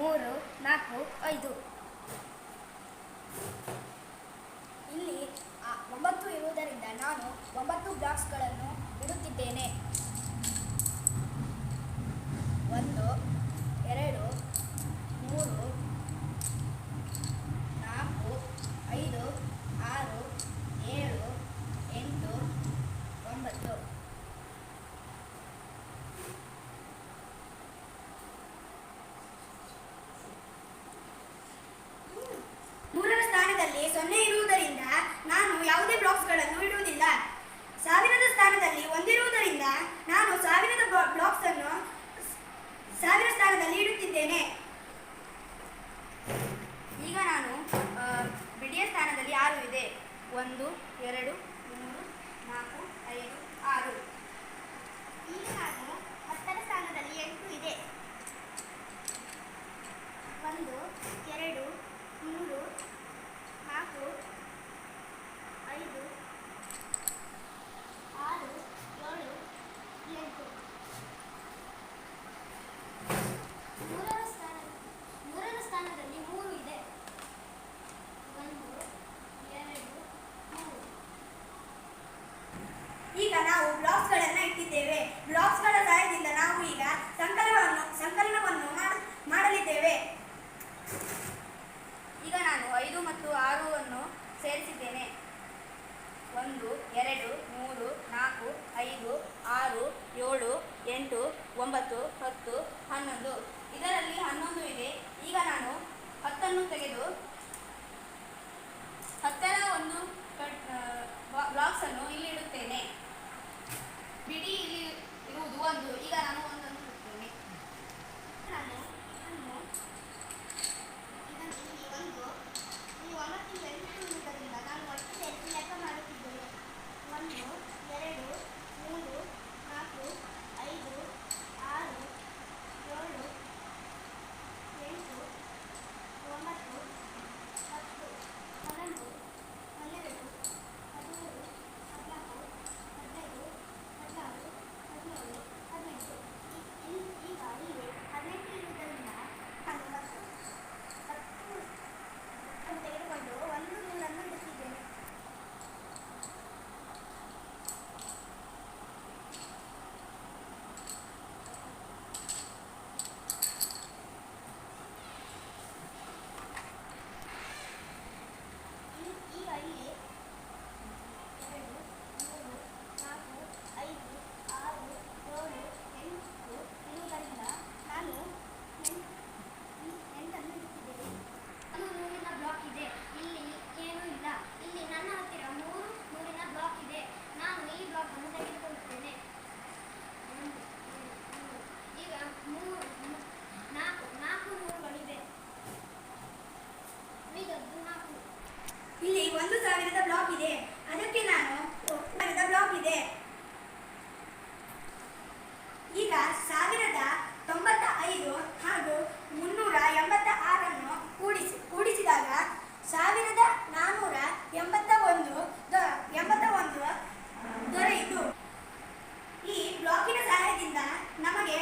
3, 4, 5. ಇಲ್ಲಿ 9 ಇರುವುದರಿಂದ ನಾನು 9 ಬ್ಲಾಕ್ಸ್ಗಳನ್ನು ಇಡುತ್ತಿದ್ದೇನೆ. 1, 2, 3, 4, 5, 6, 7, 8, 9. ಮೂರರ ಸ್ಥಾನದಲ್ಲಿ 0 ಇರುವುದರಿಂದ ನಾನು ಯಾವುದೇ ಬ್ಲಾಕ್ಸ್ಗಳನ್ನು ಇಡುವುದಿಲ್ಲ. ಸಾವಿರದ ಸ್ಥಾನದಲ್ಲಿ 1 ಇರುವುದರಿಂದ ನಾನು ಸಾವಿರದ ಬ್ಲಾಕ್ಸ್ ಅನ್ನು 1000 ಸ್ಥಾನದಲ್ಲಿ ಇಡುತ್ತಿದ್ದೇನೆ. ಈಗ ನಾನು ಬಿಡಿಯ ಸ್ಥಾನದಲ್ಲಿ 6 ಇದೆ. 1, 2, 3, 4, 5, 6. ಈಗ ನಾನು 10ರ ಸ್ಥಾನದಲ್ಲಿ 8 ಇದೆ. 1, 2, 3, 4, 5, 6, 7, 8. ಮೂರರ ಸ್ಥಾನದಲ್ಲಿ 3 ಇದೆ. 1, 2, 3. ಈಗ ನಾವು ಬ್ಲಾಕ್ಸ್ಗಳನ್ನು ಇಟ್ಟಿದ್ದೇವೆ. ಬ್ಲಾಕ್ಸ್ಗಳ ಸಹಾಯದಿಂದ ನಾವು ಈಗ ಸಂಕಲನವನ್ನು ಮಾಡಲಿದ್ದೇವೆ. ಈಗ ನಾನು 5 ಮತ್ತು 6 ಅನ್ನು ಸೇರಿಸಿದ್ದೇನೆ. 1, 2, 3, 4, 5, 6, 7, 8, 9, 10, 11. ಇದರಲ್ಲಿ 11 ಇದೆ. ಈಗ ನಾನು 10 ತೆಗೆದು 10ರ ಒಂದು ಬ್ಲಾಕ್ಸ್ ಅನ್ನು ಇಲ್ಲಿ ಇಡುತ್ತೇನೆ. ಬಿಡಿ ಇಲ್ಲಿ ಇರುವುದು 1. ಈಗ ನಾನು 1 ಅನ್ನು ಇಡುತ್ತೇನೆ. ನಾನು ಇರುವುದರಿಂದ ನಾನು ಒಟ್ಟು ಸೇರಿಸಿ ಲೆಕ್ಕ ಮಾಡುತ್ತಿದ್ದೇನೆ. 1, 2, 3, 4, 5, 6, 7, 8, 9, 10, 11, 12, 13, 14, 15, 16, 17, 18. ಈಗ ಇಲ್ಲಿ 18 ಇರುವುದರಿಂದ ನಾನು 10 ತೆಗೆದುಕೊಂಡು 1 ನೂರನ್ನು ಇಡುತ್ತಿದ್ದೇನೆ. ಈಗ ಇಲ್ಲಿ 2, 3, 4, 5, 6, 7, 8 ಇರುವುದರಿಂದ ನಾನು 8 ಅನ್ನು ಇಡುತ್ತಿದ್ದೇನೆ. ಅದು ನೂರಿನ ಬ್ಲಾಕ್ ಇದೆ. ಇಲ್ಲಿ ಏನೂ ಇಲ್ಲ. ಇಲ್ಲಿ ನನ್ನ ಹತ್ತಿರ 3 ನೂರಿನ ಬ್ಲಾಕ್ ಇದೆ. ನಾನು ಈ ಬ್ಲಾಕ್ ಅನ್ನು ತೆಗೆದುಕೊಳ್ಳುತ್ತೇನೆ. ಈಗ 4 ನೂರುಗಳಿವೆ. ಉಳಿದದ್ದು 4. ಇಲ್ಲಿ 1000ದ ಬ್ಲಾಕ್ ಇದೆ. ಅದಕ್ಕೆ ನಾನು 1000ದ ಬ್ಲಾಕ್ ಇದೆ. ಈಗ 1095 ಹಾಗೂ 386 ಅನ್ನು ಕೂಡಿಸಿದಾಗ 1481 ದೊರೆಯಿತು. ಈ ಬ್ಲಾಕಿನ ಸಹಾಯದಿಂದ ನಮಗೆ